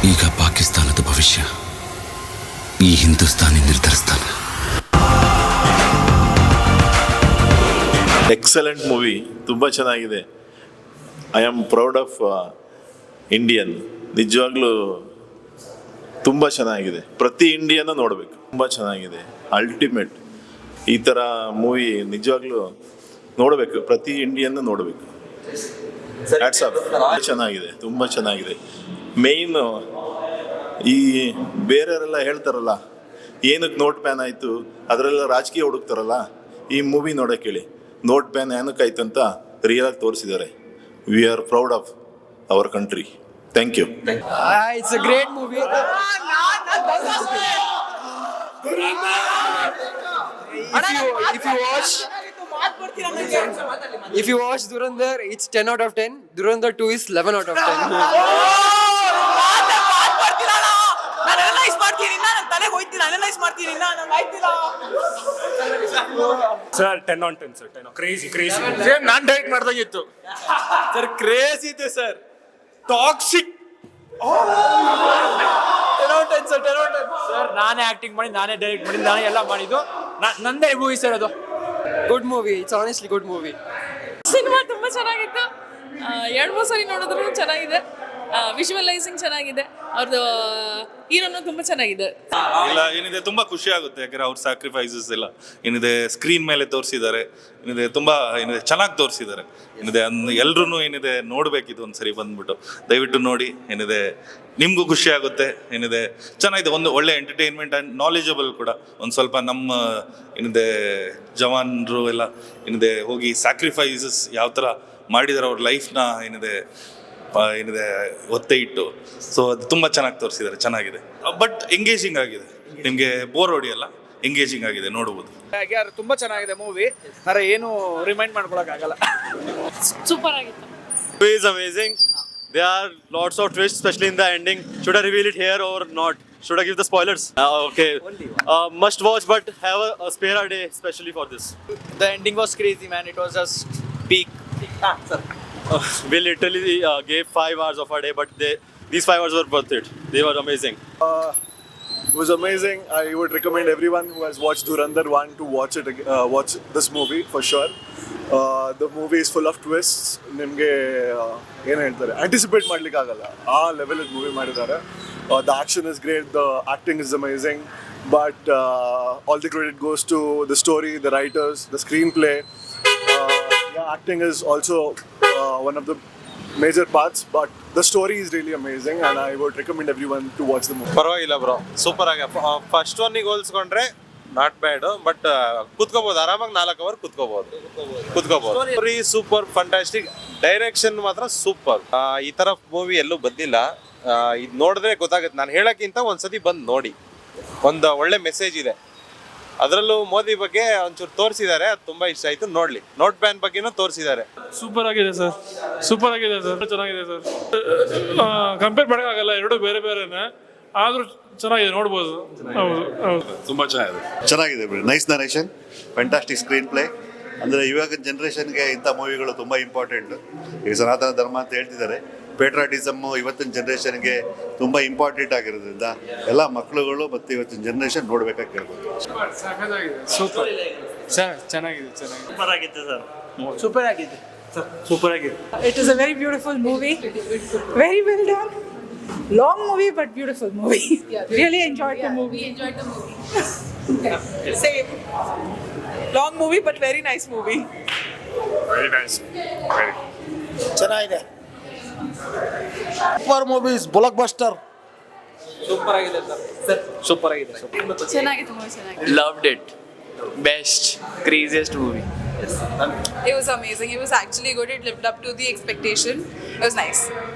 ಈಗ ಪಾಕಿಸ್ತಾನದ ಭವಿಷ್ಯ ಈ ಹಿಂದೂಸ್ತಾನಿ ನಿರ್ಧರಿಸ್ತಾನೆ. ಎಕ್ಸಲೆಂಟ್ ಮೂವಿ, ತುಂಬ ಚೆನ್ನಾಗಿದೆ. I am proud of Indian. ನಿಜವಾಗ್ಲೂ ತುಂಬ ಚೆನ್ನಾಗಿದೆ. ಪ್ರತಿ ಇಂಡಿಯನ್ನ ನೋಡಬೇಕು. ತುಂಬ ಚೆನ್ನಾಗಿದೆ, ಅಲ್ಟಿಮೇಟ್. ಈ ಥರ ಮೂವಿ ನಿಜವಾಗ್ಲೂ ನೋಡಬೇಕು, ಪ್ರತಿ ಇಂಡಿಯನ್ನ ನೋಡಬೇಕು. Hats off. ಚೆನ್ನಾಗಿದೆ, ತುಂಬ ಚೆನ್ನಾಗಿದೆ. ಮೇಯ್ನು ಈ ಬೇರೆಯವರೆಲ್ಲ ಹೇಳ್ತಾರಲ್ಲ ಏನಕ್ಕೆ ನೋಟ್ ಬ್ಯಾನ್ ಆಯಿತು, ಅದರೆಲ್ಲ ರಾಜಕೀಯ ಹುಡುಕ್ತಾರಲ್ಲ, ಈ ಮೂವಿ ನೋಡೋಕೆ ಹೇಳಿ. ನೋಟ್ ಬ್ಯಾನ್ ಏನಕ್ಕೆ ಆಯ್ತು ಅಂತ ರಿಯಲಾಗಿ ತೋರಿಸಿದ್ದಾರೆ. We are proud of our country. Thank you. It's a great movie. If you watch Dhurandhar, it's 10 out of 10. Dhurandhar 2 is 11 out of 10. Sir 10 on 10 sir. 10 crazy ನಾನು ಡೈರೆಕ್ಟ್ ಮಾಡ್ದಾಗಿತ್ತು ಸರ್ ಕ್ರೇಜ್ ಇದೆ sir. Toxic sir. ನಾನೇ acting ಮಾಡಿ, ನಾನೇ direct ಮಾಡಿ, ನಾನೇ ಎಲ್ಲ ಮಾಡಿದ್ದು. ನಂದೇ ಮೂವಿ ಸರ್ ಅದು. Good movie. It's honestly good movie. Cinema ತುಂಬ ಚೆನ್ನಾಗಿತ್ತು. 2-3 ಸರಿ ನೋಡಿದ್ರು ಚೆನ್ನಾಗಿದೆ. ವಿಜುವಲೈಸಿಂಗ್ ಚೆನ್ನಾಗಿದೆ. ಅವ್ರದ್ದು ಹೀರೋನು ತುಂಬ ಚೆನ್ನಾಗಿದೆ. ಇಲ್ಲ ಏನಿದೆ ತುಂಬ ಖುಷಿ ಆಗುತ್ತೆ, ಯಾಕಂದ್ರೆ ಅವ್ರ ಸ್ಯಾಕ್ರಿಫೈಸಸ್ ಎಲ್ಲ ಏನಿದೆ ಸ್ಕ್ರೀನ್ ಮೇಲೆ ತೋರಿಸಿದ್ದಾರೆ. ಏನಿದೆ ತುಂಬ ಏನಿದೆ ಚೆನ್ನಾಗಿ ತೋರಿಸಿದ್ದಾರೆ. ಏನಿದೆ ಎಲ್ರೂ ಏನಿದೆ ನೋಡಬೇಕಿದು ಒಂದ್ಸರಿ ಬಂದ್ಬಿಟ್ಟು ದಯವಿಟ್ಟು ನೋಡಿ. ಏನಿದೆ ನಿಮಗೂ ಖುಷಿ ಆಗುತ್ತೆ. ಏನಿದೆ ಚೆನ್ನಾಗಿದೆ, ಒಂದು ಒಳ್ಳೆ ಎಂಟರ್ಟೈನ್ಮೆಂಟ್ ಆ್ಯಂಡ್ ನಾಲೆಜಬಲ್ ಕೂಡ. ಒಂದು ಸ್ವಲ್ಪ ನಮ್ಮ ಏನಿದೆ ಜವಾನರು ಎಲ್ಲ ಏನಿದೆ ಹೋಗಿ ಸ್ಯಾಕ್ರಿಫೈಸಸ್ ಯಾವ ಥರ ಮಾಡಿದ್ದಾರೆ ಅವ್ರ ಲೈಫ್ನ ಏನಿದೆ ಒತ್ತೆ ಇಟ್ಟು. ಸೊ ಅದು ತುಂಬ ಚೆನ್ನಾಗಿ ತೋರಿಸಿದ್ದಾರೆ, ಚೆನ್ನಾಗಿದೆ. ಬಟ್ ಎಂಗೇಜಿಂಗ್ ಆಗಿದೆ, ನಿಮಗೆ ಬೋರ್ ಹೊಡಿಯಲ್ಲ, ಎಂಗೇಜಿಂಗ್ ಆಗಿದೆ, ನೋಡ್ಬೋದು. ತುಂಬಾ ಚೆನ್ನಾಗಿದೆ ಮೂವಿ. ಆದರೆ ಏನು ರಿಮೈಂಡ್ ಮಾಡ್ಕೊಳಕ್ಕಾಗಲ್ಲ. ಸೂಪರ್ ಆಗಿತ್ತು. Movie is amazing. There are lots of twists, especially in the ending. Should I reveal it here or not? Should I give the spoilers? Okay. Must watch, but have a spare a day, especially for this. The ending was crazy, man. It was just peak. We literally gave 5 hours of our day, but these 5 hours were worth it. They were amazing. It was amazing. I would recommend everyone who has watched Dhurandhar 1 to watch this movie for sure. The movie is full of twists. ನಿಮಗೆ ಏನು ಹೇಳ್ತಾರೆ, anticipate ಮಾಡ್ಲಿಕ್ಕೆ ಆಗಲ್ಲ, ಆ level movie ಮಾಡಿದ್ದಾರೆ. The action is great, the acting is amazing, but all the credit goes to the story, the writers, the screenplay. Acting is also one of the major parts, but the story is really amazing and I would recommend everyone to watch the movie. ಪರವಾಗಿಲ್ಲ bro, super ಆಗಿ. First ಒನ್ನಿಗೆ ಹೋಲಿಸ್ಕೊಂಡ್ರೆ not bad, but ಕುತ್ಕೋಬಹುದು ಆರಾಮಾಗಿ. 4 hour ಕುತ್ಕೋಬಹುದು. Story super, fantastic. Direction ಮಾತ್ರ super. ಈ ತರ ಮೂವಿ ಎಲ್ಲೂ ಬಂದಿಲ್ಲ. ಇದು ನೋಡಿದ್ರೆ ಗೊತ್ತಾಗುತ್ತೆ. ನಾನು ಹೇಳಕ್ಕಿಂತ ಒಂದ್ಸತಿ ಬಂದು ನೋಡಿ. ಒಂದು ಒಳ್ಳೆ ಮೆಸೇಜ್ ಇದೆ ಅದರಲ್ಲೂ. ಮೋದಿ ಬಗ್ಗೆ ಒಂಚೂರು ತೋರಿಸಿದ್ದಾರೆ, ಅದು ತುಂಬಾ ಇಷ್ಟ ಆಯ್ತು. ನೋಡ್ಲಿ, ನೋಟ್ ಬ್ಯಾನ್ ಬಗ್ಗೆನೂ ತೋರಿಸಿದ್ದಾರೆ. ಸೂಪರ್ ಆಗಿದೆ ಸರ್. ಚೆನ್ನಾಗಿದೆ ಸರ್. ಕಂಪೇರ್ ಮಾಡೋಕ್ಕಾಗಲ್ಲ, ಎರಡು ಬೇರೆ ಬೇರೆನೆ, ಆದ್ರೂ ಚೆನ್ನಾಗಿದೆ, ನೋಡ್ಬೋದು. ಹೌದು. ತುಂಬ ಚೆನ್ನಾಗಿದೆ. ಚೆನ್ನಾಗಿದೆ ಬಿಡಿ. Nice narration, fantastic screen play. ಅಂದರೆ ಇವಾಗಿನ ಜನ್ರೇಷನ್ಗೆ ಇಂಥ ಮೂವಿಗಳು ತುಂಬ ಇಂಪಾರ್ಟೆಂಟ್. ಈಗ ಸನಾತನ ಧರ್ಮ ಅಂತ ಹೇಳ್ತಿದ್ದಾರೆ. ಪೇಟ್ರಾಟಿಸಮ್ಮು ಇವತ್ತಿನ ಜನ್ರೇಷನ್ಗೆ ತುಂಬ ಇಂಪಾರ್ಟೆಂಟ್ ಆಗಿರೋದ್ರಿಂದ ಎಲ್ಲ ಮಕ್ಕಳುಗಳು ಮತ್ತು ಇವತ್ತಿನ ಜನ್ರೇಷನ್ ನೋಡ್ಬೇಕಾಗಿ ಕೇಳ್ಬೋದು. ಸೂಪರ್ ಚೆನ್ನಾಗಿದೆ. ಸೂಪರ್ ಆಗಿದೆ. It is a very beautiful movie. Very well done. Long movie but beautiful movie. Really enjoyed the movie. Same. Long movie but very nice movie. Very nice. ಚೆನ್ನಾಗಿದೆ. Super movie is blockbuster. Super ಆಗಿದೆ sir. Super ಆಗಿದೆ. ಚೆನ್ನಾಗಿತ್ತು movie, ಚೆನ್ನಾಗಿದೆ. Loved it. Best, craziest movie. It was amazing. It was actually good. It lived up to the expectation. It was nice.